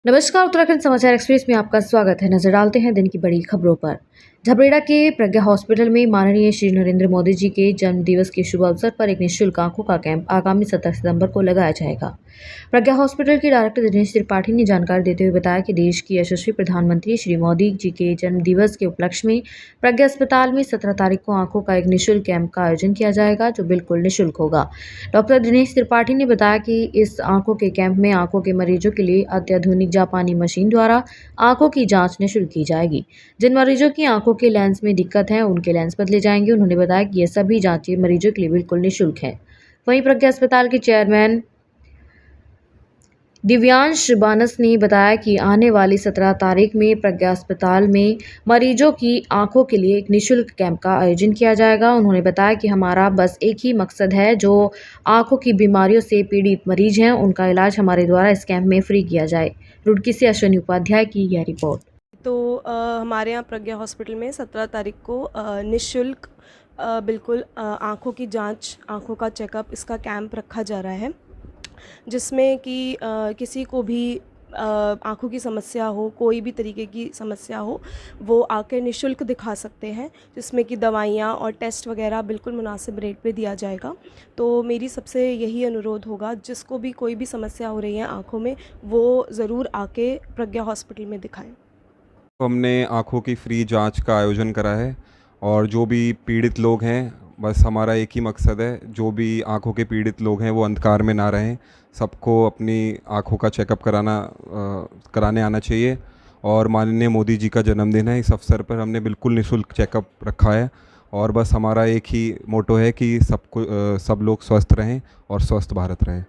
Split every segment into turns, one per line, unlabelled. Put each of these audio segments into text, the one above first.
नमस्कार, उत्तराखंड समाचार एक्सप्रेस में आपका स्वागत है। नजर डालते हैं दिन की बड़ी खबरों पर। झबरेड़ा के प्रज्ञा हॉस्पिटल में माननीय श्री नरेंद्र मोदी जी के जन्म दिवस के शुभ अवसर पर एक निःशुल्क आंखों का कैंप आगामी 17 सितंबर को लगाया जाएगा। प्रज्ञा हॉस्पिटल के डायरेक्टर दिनेश त्रिपाठी ने जानकारी देते हुए बताया कि देश की यशस्वी प्रधानमंत्री श्री मोदी जी के जन्म दिवस के उपलक्ष्य में प्रज्ञा अस्पताल में 17 तारीख को आंखों का एक निःशुल्क कैंप का आयोजन किया जाएगा, जो बिल्कुल निःशुल्क होगा। डॉक्टर दिनेश त्रिपाठी ने बताया कि इस आंखों के कैंप में आंखों के मरीजों के लिए अत्याधुनिक जापानी मशीन द्वारा आंखों की जांच निःशुल्क की जाएगी। जिन मरीजों की आंखों के लेंस में दिक्कत है, उनके लेंस बदले जाएंगे। उन्होंने बताया कि ये सभी जांचें मरीजों के लिए बिल्कुल निःशुल्क है। वहीं प्रज्ञा अस्पताल के चेयरमैन दिव्यांश बानस ने बताया कि आने वाली 17 तारीख में प्रज्ञा अस्पताल में मरीजों की आंखों के लिए एक निःशुल्क कैंप का आयोजन किया जाएगा। उन्होंने बताया कि हमारा बस एक ही मकसद है, जो आंखों की बीमारियों से पीड़ित मरीज हैं, उनका इलाज हमारे द्वारा इस कैंप में फ्री किया जाए। रुड़की से अश्विनी उपाध्याय की यह रिपोर्ट।
तो हमारे यहाँ प्रज्ञा हॉस्पिटल में 17 तारीख को निःशुल्क बिल्कुल आँखों की जांच, आँखों का चेकअप, इसका कैंप रखा जा रहा है, जिसमें कि किसी को भी आँखों की समस्या हो, कोई भी तरीके की समस्या हो, वो आके निःशुल्क दिखा सकते हैं, जिसमें कि दवाइयाँ और टेस्ट वगैरह बिल्कुल मुनासिब रेट पे दिया जाएगा। तो मेरी सबसे यही अनुरोध होगा, जिसको भी कोई भी समस्या हो रही है आँखों में, वो ज़रूर आके प्रज्ञा हॉस्पिटल में दिखाएं।
हमने आँखों की फ्री जांच का आयोजन करा है और जो भी पीड़ित लोग हैं, बस हमारा एक ही मकसद है, जो भी आँखों के पीड़ित लोग हैं वो अंधकार में ना रहें। सबको अपनी आँखों का चेकअप कराने आना चाहिए। और माननीय मोदी जी का जन्मदिन है, इस अवसर पर हमने बिल्कुल निःशुल्क चेकअप रखा है। और बस हमारा एक ही मोटो है कि सब लोग स्वस्थ रहें और स्वस्थ भारत रहे।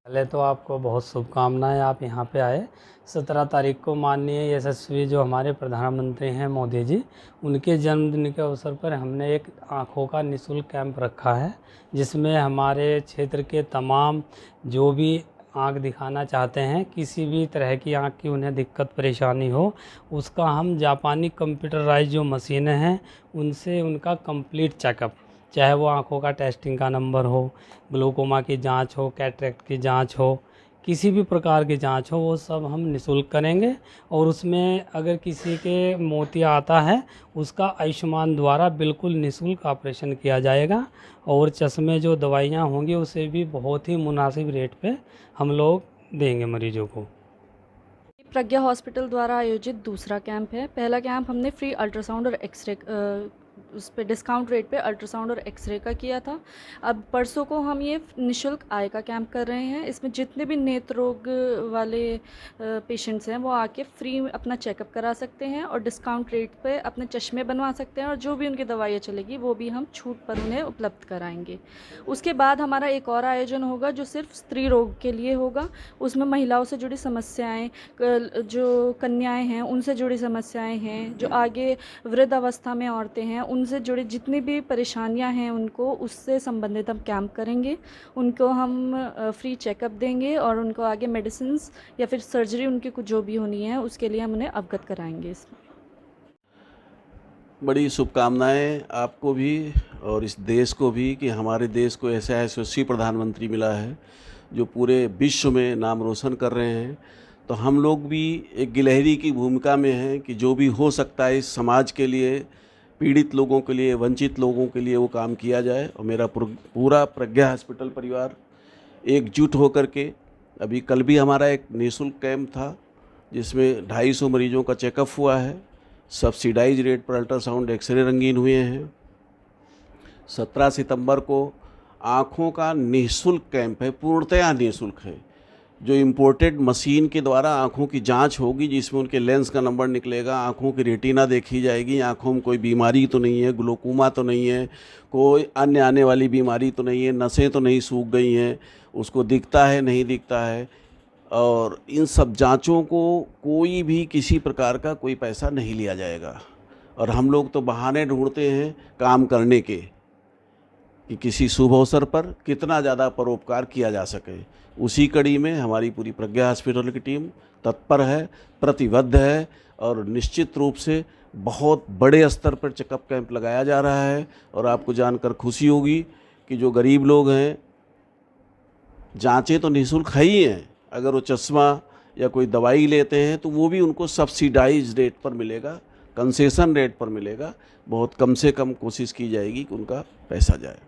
पहले तो आपको बहुत शुभकामनाएं, आप यहाँ पे आए। 17 तारीख को माननीय यशस्वी जो हमारे प्रधानमंत्री हैं मोदी जी, उनके जन्मदिन के अवसर पर हमने एक आँखों का निःशुल्क कैंप रखा है, जिसमें हमारे क्षेत्र के तमाम जो भी आँख दिखाना चाहते हैं, किसी भी तरह की आँख की उन्हें दिक्कत परेशानी हो, उसका हम जापानी कंप्यूटराइज जो मशीनें हैं उनसे उनका कंप्लीट चेकअप, चाहे वो आँखों का टेस्टिंग का नंबर हो, ग्लूकोमा की जांच हो, कैटरेक्ट की जांच हो, किसी भी प्रकार की जांच हो, वो सब हम निःशुल्क करेंगे। और उसमें अगर किसी के मोतिया आता है, उसका आयुष्मान द्वारा बिल्कुल निःशुल्क ऑपरेशन किया जाएगा। और चश्मे जो दवाइयाँ होंगी उसे भी बहुत ही मुनासिब रेट पे हम लोग देंगे मरीजों को।
प्रज्ञा हॉस्पिटल द्वारा आयोजित दूसरा कैंप है। पहला कैंप हमने फ्री अल्ट्रासाउंड और एक्सरे उस पे डिस्काउंट रेट पे अल्ट्रासाउंड और एक्सरे का किया था। अब परसों को हम ये निःशुल्क आय का कैंप कर रहे हैं। इसमें जितने भी नेत्र रोग वाले पेशेंट्स हैं, वो आके फ्री अपना चेकअप करा सकते हैं और डिस्काउंट रेट पे अपने चश्मे बनवा सकते हैं, और जो भी उनकी दवाइयाँ चलेगी वो भी हम छूट पर उन्हें उपलब्ध कराएंगे। उसके बाद हमारा एक और आयोजन होगा, जो सिर्फ स्त्री रोग के लिए होगा। उसमें महिलाओं से जुड़ी समस्याएँ, जो कन्याएँ हैं उनसे जुड़ी समस्याएँ हैं, जो आगे वृद्ध अवस्था में औरतें हैं उनसे जुड़ी जितनी भी परेशानियां हैं, उनको उससे संबंधित हम कैंप करेंगे। उनको हम फ्री चेकअप देंगे और उनको आगे मेडिसिन्स या फिर सर्जरी उनकी कुछ जो भी होनी है उसके लिए हम उन्हें अवगत कराएंगे। इसमें
बड़ी शुभकामनाएं आपको भी और इस देश को भी कि हमारे देश को ऐसा यशस्वी प्रधानमंत्री मिला है जो पूरे विश्व में नाम रोशन कर रहे हैं। तो हम लोग भी एक गिलहरी की भूमिका में हैं कि जो भी हो सकता है इस समाज के लिए, पीड़ित लोगों के लिए, वंचित लोगों के लिए वो काम किया जाए। और मेरा पूरा प्रज्ञा हॉस्पिटल परिवार एकजुट होकर के, अभी कल भी हमारा एक निःशुल्क कैंप था जिसमें 250 मरीजों का चेकअप हुआ है। सब्सिडाइज रेट पर अल्ट्रासाउंड, एक्सरे रंगीन हुए हैं। 17 सितंबर को आँखों का निःशुल्क कैंप है, पूर्णतया निःशुल्क है, जो इम्पोर्टेड मशीन के द्वारा आँखों की जांच होगी, जिसमें उनके लेंस का नंबर निकलेगा, आँखों की रेटिना देखी जाएगी, आँखों में कोई बीमारी तो नहीं है, ग्लोकोमा तो नहीं है, कोई अन्य आने वाली बीमारी तो नहीं है, नसें तो नहीं सूख गई हैं, उसको दिखता है नहीं दिखता है। और इन सब जांचों को कोई भी किसी प्रकार का कोई पैसा नहीं लिया जाएगा। और हम लोग तो बहाने ढूंढते हैं काम करने के कि किसी शुभ अवसर पर कितना ज़्यादा परोपकार किया जा सके। उसी कड़ी में हमारी पूरी प्रज्ञा हॉस्पिटल की टीम तत्पर है, प्रतिबद्ध है, और निश्चित रूप से बहुत बड़े स्तर पर चेकअप कैंप लगाया जा रहा है। और आपको जानकर खुशी होगी कि जो गरीब लोग हैं, जांचें तो निःशुल्क है ही हैं, अगर वो चश्मा या कोई दवाई लेते हैं तो वो भी उनको सब्सिडाइज रेट पर मिलेगा, कंसेशन रेट पर मिलेगा। बहुत कम से कम कोशिश की जाएगी कि उनका पैसा जाए।